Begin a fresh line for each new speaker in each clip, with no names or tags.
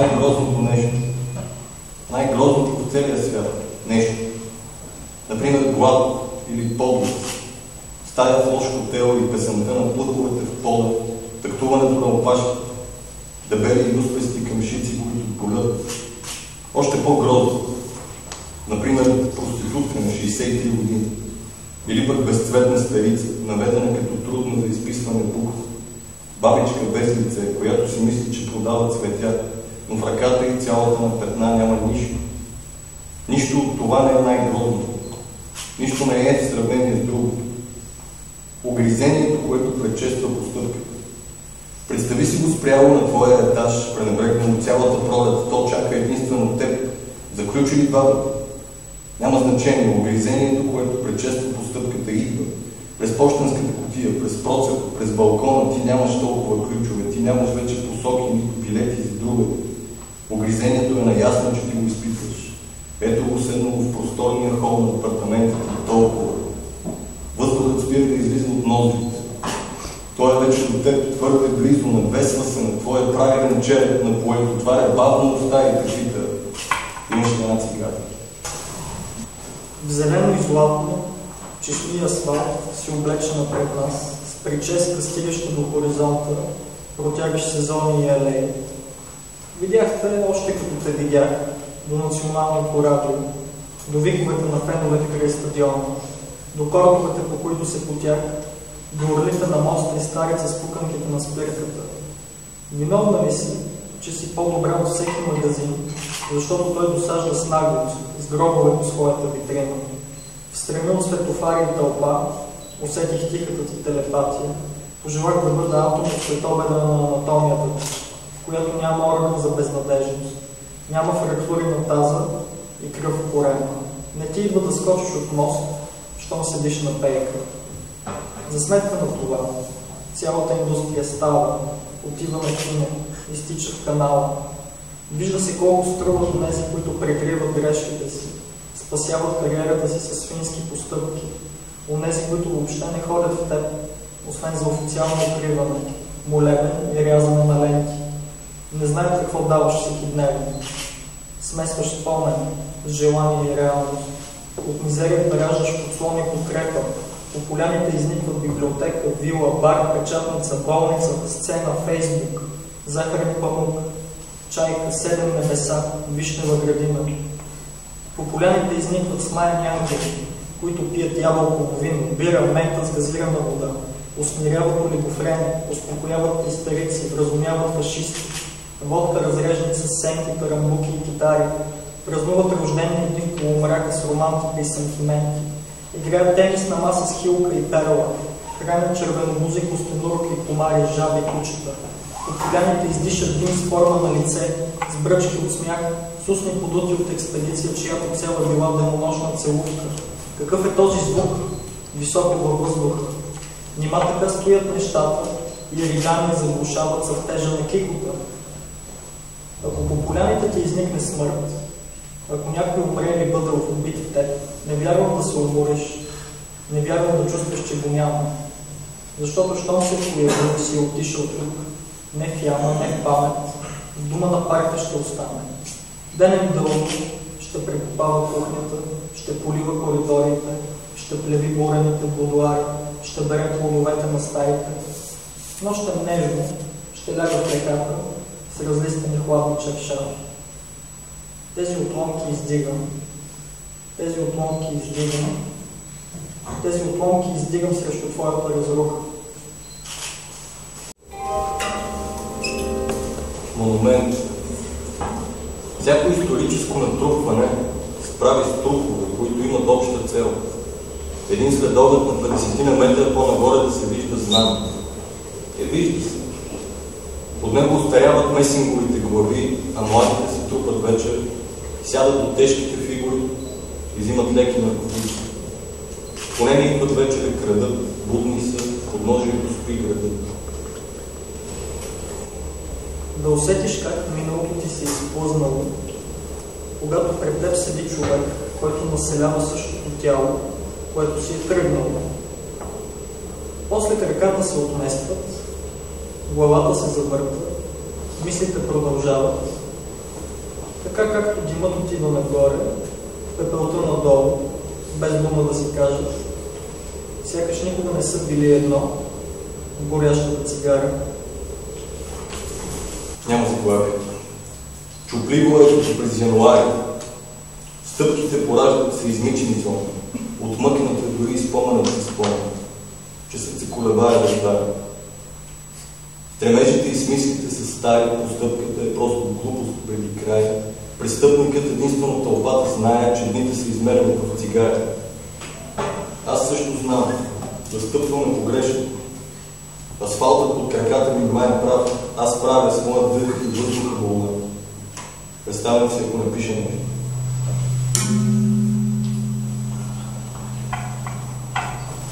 най-грозното нещо. Най-грозното в целия свят нещо. Например, глад или подлост. Стая в лош хотел и песента на плъховете в пода, трактуването на опашки, дебели и успести камшици, които болят. Още по-грозно. Например, проститутка на 63 години. Или пък безцветна старица, наведена като трудно за изписване букв. Бабичка без лице, която си мисли, че продава цветя, но в ръката и цялата на петна няма нищо. Нищо от това не е най-грозното. Нищо не е в сравнение с другото. Огризението, което предшества постъпката. Представи си го спряло на твоя етаж, пренебрегнало цялата пролет, то чака единствено теб. Заключи ли бабата? Няма значение. Огризението, което предшества постъпката, идва. През пощенската кутия, през процепа, през балкона ти нямаш толкова ключове, ти нямаш вече посоки, нито билети за друга. Огризението е наясно, че ти го изпитваш. Ето го седнало в просторния хол на апартаментите толкова. Въздухът спира да излиза от ноздрите. Той е вече до теб твърде близо, навесва се на твоя правилен череп, на което отваря бавно уста и тъжита. Имаш една цигара.
В зелено и златно, в чешли асфалт, си облечена пред нас, с прическа, стигаща до хоризонта, протягаш сезони и алеи. Видяхте още като те видях, до националното радио, до виковете на феновете край стадиона, до кордовете, по които се потях, до орлите на моста и старица с пуканките на спирката. Виновна ли си, че си по-добра от всеки магазин, защото той досажда с наглост, с гробове по своята витрина. Встрани от светофари и тълпа, усетих тихата ти телепатия. Пожелах да бъда атом от светобеда на анатомията, в която няма орган за безнадежност, няма фрактури на таза и кръв в корема. Не ти идва да скочиш от мост, щом седиш на пейка. За сметка на това, цялата индустрия става, отива на кино, изтича в канала. Вижда се колко струват онези, които прикриват грешките си, спасяват кариерата си с фински постъпки. Онези, които въобще не ходят в теб, освен за официално укриване, молебен и рязане на ленти. Не знаят какво даваш всеки дневно. Смесваш спомен с желание и реалност. От мизерията раждаш подслон и подкрепа. По поляните изникват библиотека, вила, бар, печатница, болница, сцена, фейсбук, захарен памук, чайка, 7 небеса, вишнева градина. По поляните изникват смаяни ангели, които пият ябълково вино, бира, мента с газирана вода, усмиряват олигофрени, успокояват истерици, вразумяват фашисти, водка разреждат с сенки, тарамбуки и китари, празнуват рождени дни в полумрака с романтика и сантименти, играят тенис на маса с хилка и перла, хранят червенобузи костенурки, комари, жаби, кучета. От поляните издишат дим с форма на лице, с бръчки от смях, с устни подути от експедиция, чиято цел е била денонощна целувка. Какъв е този звук? Високо във въздуха. Нима така стоят нещата и ридания заглушават цъфтежа на кикота. Ако по поляните ти изникне смърт, ако някой умре или бъде убит в теб, не вярвам да се умориш, не вярвам да чувстваш, че го няма. Защото щом се появил и си отишъл тук, не в яма, не в памет, в дума на парка ще остане. Денем дълго ще прекопава кухнята, ще полива коридорите, ще плеви бурените будуари, ще бере плодовете на стаите. Нощем нежно ще ляга в реката с разлистени хладни чаршафи. Тези отломки издигам, тези отломки издигам, тези отломки издигам срещу твоята разруха.
Монумент. Всяко историческо натрупване се прави с трупове, които имат обща цел. Един следобед на 50 на метра по-нагоре да се вижда знаме. Вижда се. Под него остаряват месинговите глави, а младите се трупат вечер, сядат до тежките фигури и взимат леки наркотици. Поне не идват вече да крадат, будни са, подножието спи градът.
Да усетиш как миналото ти се изплъзнало, когато пред теб седи човек, който населява същото тяло, което си е тръгнало. После краката се отместват, главата се завърта, мислите продължават така както димът отива нагоре, пепелта надолу, без дума да си кажат, сякаш никога не са били едно, горящата цигара.
Няма заглавие. Чупливо е, че през януари стъпките пораждат се измичени зони, отмъкнати дори споменът се спомен, че се колебае да стара. Стремежите и смислите са стари, постъпката е просто глупост преди края. Престъпникът единствено тълпата знае, че дните се измерват в цигари. Аз също знам, да стъпваме погрешно. Асфалтът под краката ми май е прав, аз правя с моя дъх и въздуха вълна. Представям си, ако напиша нещо.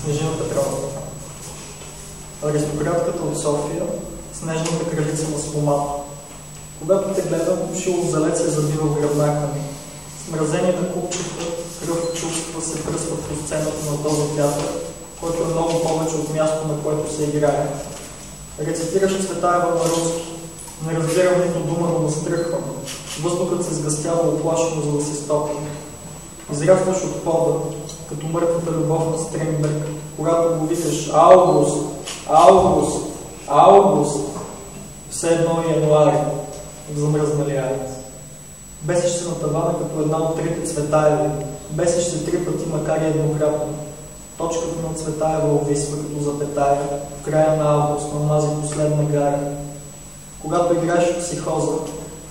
Снежина Петрова. Аристократката от София, снежната кралица на сломата. Когато те гледам, шилозалец се забива в гръбнака ми. Смразени на купчета, кръв чувства се пръсват по сцената на този театър, който е много повече от място, на което се играе. Рецитираш Цветаева на руски. Не разбирам нито дума, но настръхвам. Въздухът се сгъстява оплашено, за да се стопи. Израстваш от пода, като мъртвата любов на Стринберг, когато го викаш Август, Август, Август, все едно и януари, в замръзнали аец. Бесиш се на тавана като една от трите Цветаеви, бесиш се 3 пъти, макар и еднократно. Точката на Цветаева увисва като запетая в края на август на онази последна гара. Когато играеш в психоза,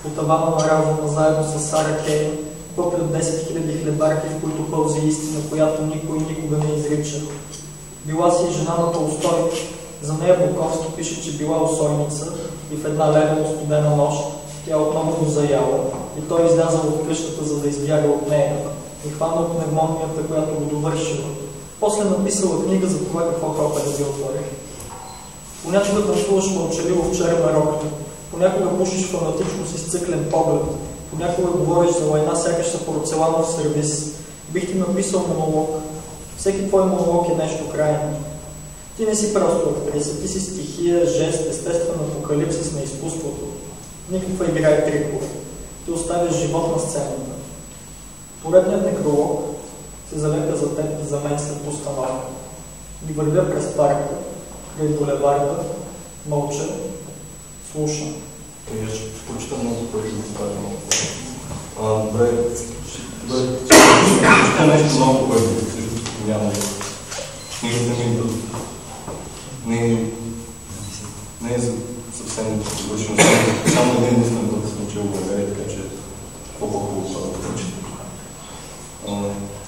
по тавана на разума, заедно с Сара Кей, пъплят 10 000 хлебарки, в които пълзи истина, която никой никога не изрича. Била си и жена на Толстой. За нея Буковски пише, че била усойница и в една ледено студена нощ тя отново го заяла и той излязал от къщата, за да избяга от нея и хванал пневмонията, която го довършила. После написала книга за това какво хропа да ги отвори. Понякога танцуваш мълчаливо в черна рокля, понякога пушиш фанатично с изцъклен поглед, понякога говориш за война, сякаш са порцеланов сервиз. Бих ти написал монолог. Всеки твой монолог е нещо крайно. Ти не си просто актриса, ти си стихия, жест, естествен апокалипсис на изкуството. Никаква игра и трикове. Ти оставяш живот на сцената. Поредният некролог се залепя за теб и за мен след постановка. И вървя през парка, край булеварда, мълча, слушам.
Я ще прочита много пъти да стане много. Добре, ще нещо много, което също няма. Книгата ми не е съвсем завършено. Само един ден път съм учил в България, така че по-хубаво това да прочита.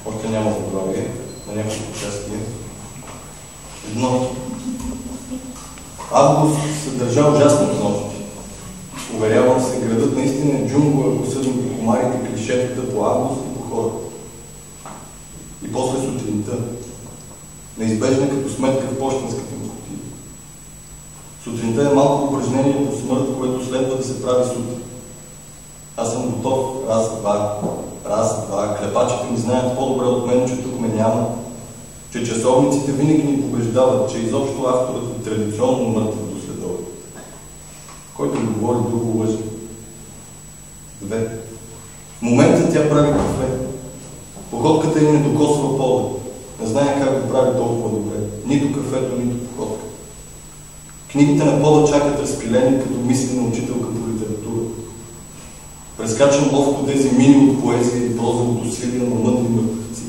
Още няма заглавие на няколко части. Едно. Август се държа ужасно в нощи. Уверявам се, градът наистина е джунгла, ако съдим по комарите, клишетата по август и по хората. И после сутринта, неизбежна като сметка в пощенската му кутия. Сутринта е малко упражнение по смърт, което следва да се прави сутрин. Аз съм готов, раз, два, клепачите ми знаят по-добре от мен, че тук ме няма, че часовниците винаги ни побеждават, че изобщо авторът е традиционно мъртъв до следове. Който ми говори друго лъжи. 2. В момента тя прави кафе. Походката ѝ не докосва пода. Не знае как го прави толкова добре. Нито кафето, нито походка. Книгите на пода чакат разпилени като мислена учителка по литература. Прескачам ловко тези мини от поезия и проза от усилия на мъдри мъртвци.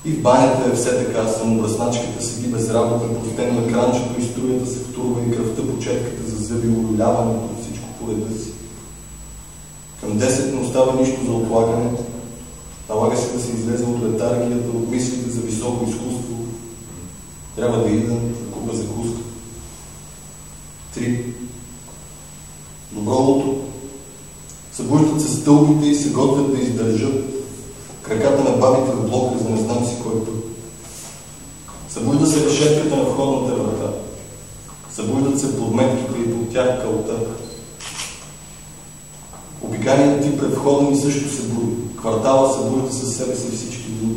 И в банята е все така, самобръсначката седи без работа, простен на кранчето и струята се втурва и кръвта по четката за зъби, улюляването от всичко по реда си. Към 10 не остава нищо за отлагане. Налага се да се излезе от летаргията, от мислите за високо изкуство. Трябва да ида да купа закуска. 3. Добро утро. Събуждат се стълбите и се готвят да издържат краката на бабите в блока за не знам си кой път. Събужда се решетката на входната врата. Събуждат се подметките и под тях кълта. Обиканият ти пред входа ми също се буди. Квартала събужда със себе си всички други.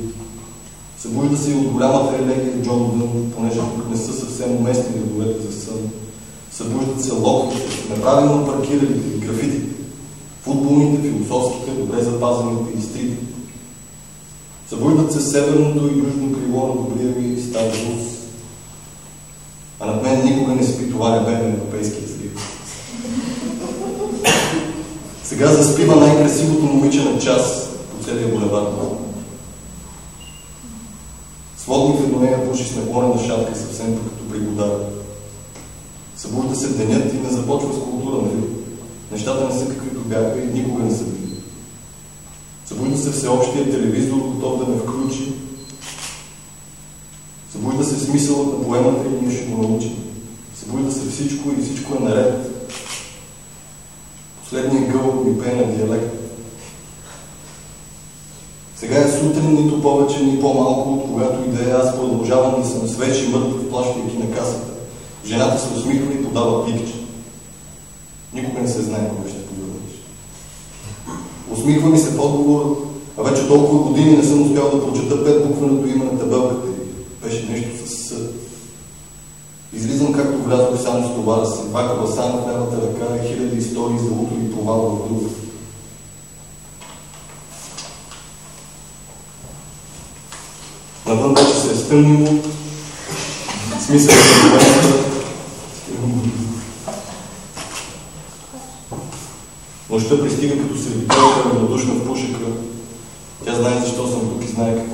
Събужда се и от голямата елегия Джон Дън, понеже тук не са съвсем уместни градовете за сън. Събуждат се локвите, неправилно паркирали графитите. футболните, философските, добре запазените изтриги. Събуждат се северното и южно крило на добрия ви стар Рус. А над мен никога не спи това небе на Европейския съюз. Сега заспива най-красивото момиче на час по целия булевард. Сводникът до нея пуши с наклонена шапка съвсем като пригодар. Събужда се денят и не започва с култура, нали? Нещата не са каквито бяха и никога не са били. Събужда се всеобщия телевизор, готов да ме включи. Събужда се смисълът на поемата и ние ще го научим. Събужда се всичко и всичко е наред. Последният гълъб ми пее на диалект. Сега е сутрин, нито повече, ни по-малко, от когато и да е, аз продължавам да съм свеж и мъртъв, плащайки на касата. Жената се усмихва и подава пикче. Никога не се знае кога ще погледнеш. Усмихва ми се в отговор, а вече толкова години не съм успял да прочета 5-буквеното име на табелката и беше нещо с С. Излизам както влязох само с товара си, 2 круасана в лявата ръка и 1000 истории за утро и провал в друга. Навън вече се е стъмнило, смисъл на момента. Нощта пристига като сервитьорка, равнодушна в пушека. Тя знае защо съм тук и знае какво